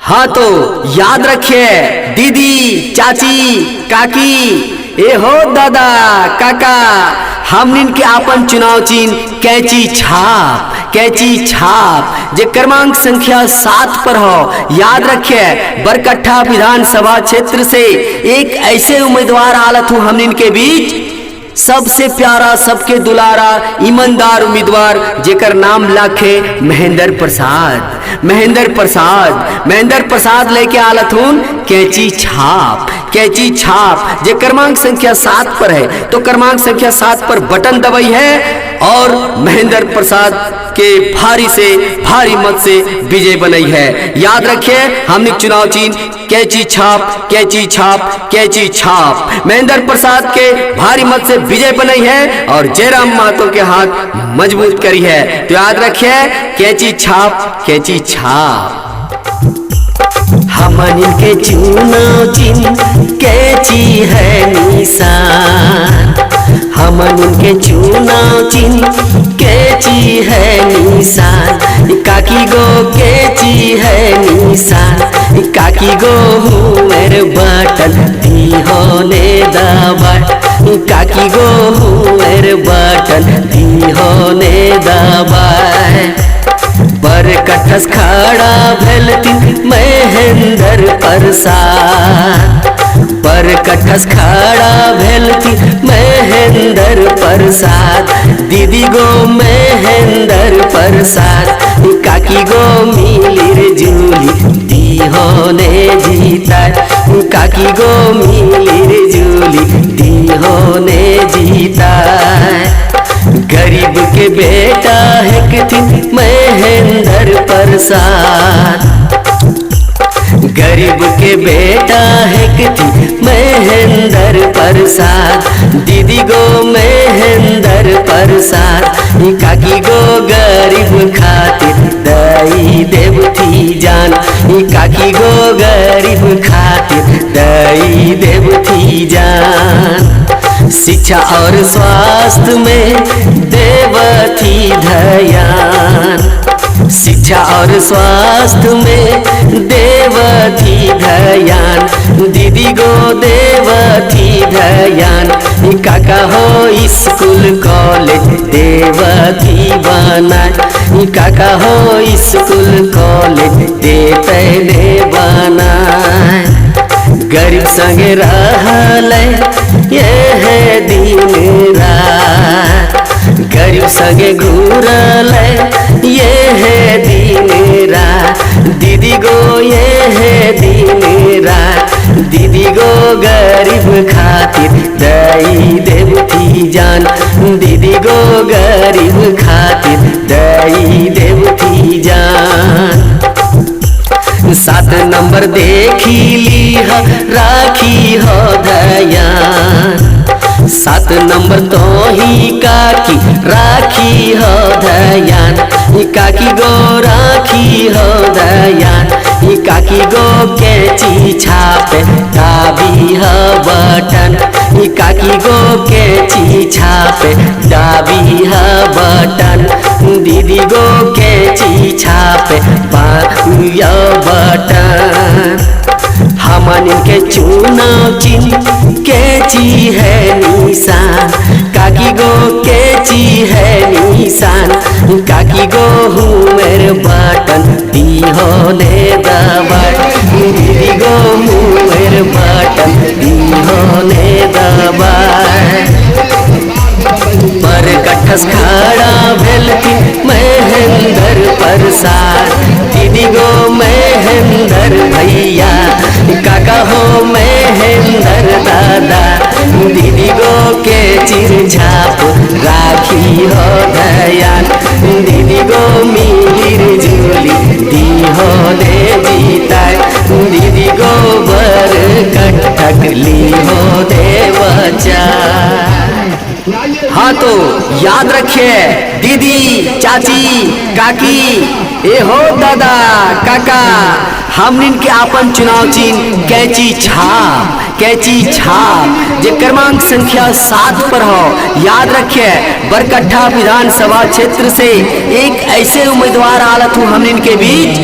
हाँ तो याद रखिए दीदी, चाची, काकी, ए हो दादा, काका, हमनिन के आपन चुनाव चिन्ह कैची छाप जे क्रमांक संख्या 7 पर हो। याद रखिए बरकट्ठा विधानसभा क्षेत्र से एक ऐसे उम्मीदवार आलत हूँ हमनिन के बीच, सबसे प्यारा, सबके दुलारा, ईमानदार उम्मीदवार जेकर नाम लाखे महेंद्र प्रसाद लेके आलत हूँ कैची छाप जे क्रमांक संख्या 7 पर है। तो क्रमांक संख्या 7 पर बटन दबाई है और महेंद्र प्रसाद के भारी से भारी मत से विजय बनाई है। याद रखिए हमने चुनाव चिन्ह कैची छाप महेंद्र प्रसाद के भारी मत से विजय बनाई है और जयराम महतो के हाथ मजबूत करी है। तो याद रखिए कैची छाप हमन के चुनाव चिन्ह कैची है निशान, हमन के चुनाव चिन्ह कैची है निशान, काकी गो कैची है निशान, काकी गो हुएर बटन दी होने दबाए, काकी गो हुएर बटन दी होने दबाए। बरकट्ठस खड़ा भेलथिन महेंद्र प्रसाद, बरकट्ठस खड़ा भेलथिन महेंद्र प्रसाद, दीदी गो महेंद्र प्रसाद, काकी गो मिलिर जुली दी होने जीता, काकी गो मिलिर जुली दी होने जीता। गरीब के बेटा है कथिन महेंद्र प्रसाद, गरीब के बेटा है कथिन महेंद्र प्रसाद, दीदी गो महेंद्र प्रसाद, काकी गो गरीब खातिर दई देवती जान, काकी गो गरीब खातिर दई देवती जान। शिक्षा और स्वास्थ्य में देवती ध्यान, शिक्षा और स्वास्थ्य में देवती ध्यान, दीदी गो देवती ध्यान, काका हो स्कूल कॉलेज देवती बनाए, काका हो स्कूल कॉलेज देते बनाए। गरीब संगे रहल ये है दिन रात, गरीब संगे घूरल ये है दिन रात, दीदी गो ये है दिन रात, दीदी गो गरीब खातिर दई देवती जान, दीदी गो गरीब खातिर दई देवती जान। 7 नंबर देखी ली राखी हो ध्यान, 7 नंबर तो ही काकी राखी हो ध्यान, काकी गो राखी हो ध्यान, काकी गो कैची छाप दाबी हो बटन, काकी गो कैची छाप दाबी हो बटन, दीदी गो कैची छाप बाया बटन। हमन के चुनाव चिन्ह कैची है निशान, काकी गो कैची है निशान, काकी गो हुएर बटन दी होने दबाए, दीदी गो हुएर बटन दी होने दबाए। बरकट्ठस खड़ा भेलथिन महेंद्र प्रसाद, दीदी गो महेंद्र भैया, काका हो महेंद्र दादा, दीदी गो के चिर झाप राखी हो ध्यान, दीदी गो मिलिर जुली दी होने जीता, दीदी गो बरकट्ठक ली हो देवचा। हाँ तो याद रखिए दीदी, चाची, काकी, ए हो दादा, काका, हमनिन के आपन चुनाव चिन्ह कैची छाप जे क्रमांक संख्या 7 पर हो। याद रखिए बरकट्ठा विधानसभा क्षेत्र से एक ऐसे उम्मीदवार आलत हूँ हमनिन के बीच,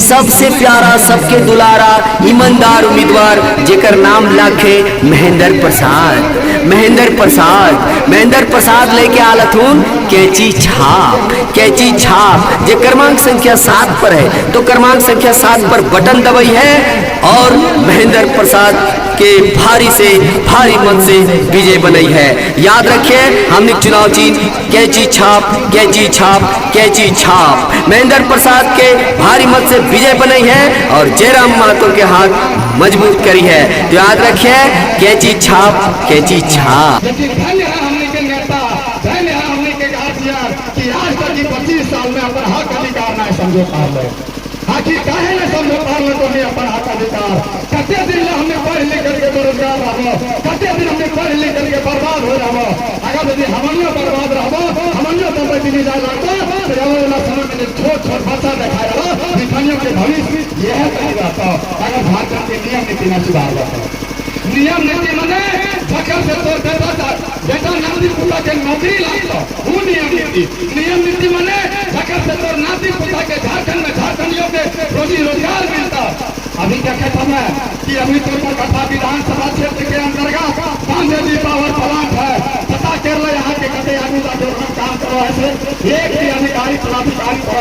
सबसे प्यारा सबके दुलारा ईमानदार उम्मीदवार जेकर नाम लाखे महेंद्र प्रसाद। महेंद्र प्रसाद लेके आलथून कैची छाप जे क्रमांक संख्या 7 पर है। तो क्रमांक संख्या 7 पर बटन दबाई है और महेंद्र प्रसाद के भारी से भारी मत से विजय बनाई है। याद रखिए हमने चुनाव चिन्ह कैची छाप महेंद्र प्रसाद के भारी मत से विजय बनाई है और जयराम महतो के हाथ मजबूत करी है। तो याद रखिए कैची छाप। धन्य है हमने के नेता, धन्य है हमने के गार्जियन कि आज तक की 25 साल में अपन हक अधिकार ना समझो पार ले। आखिर काहे ना समझो पार ले तो नहीं अपन हक अधिकार। कते दिन हमने पढ़ लिख करके बेरोजगार रहो, कते दिन हमने पढ़ लिख करके बर्बाद हो जाओ। अगर यदि हमनियो बर्बाद रहो, हमनियो तो दिन जाए लगता तो आने वाला समय में छोट बच्चा दिखाया किसानियों के भविष्य यह कही जाता। अगर झारखंड के नियम नीति न सुधार जाता, नियम नीति मने झकर से तोड़ देता बेटा नाती पुता के नौकरी लागता, वो नियम नीति मने झकर से तोड़ नाती पुता के झारखंड में झारखंडियों के रोजी रोजगार मिलता। अभी क्या कहता है कि अभी तो कथा विधानसभा क्षेत्र के अंतर्गत 5 पावर प्लांट है। पता कर लो यहाँ के कते आदमी का जो काम करो ऐसे एक भी अधिकारी पदाधिकारी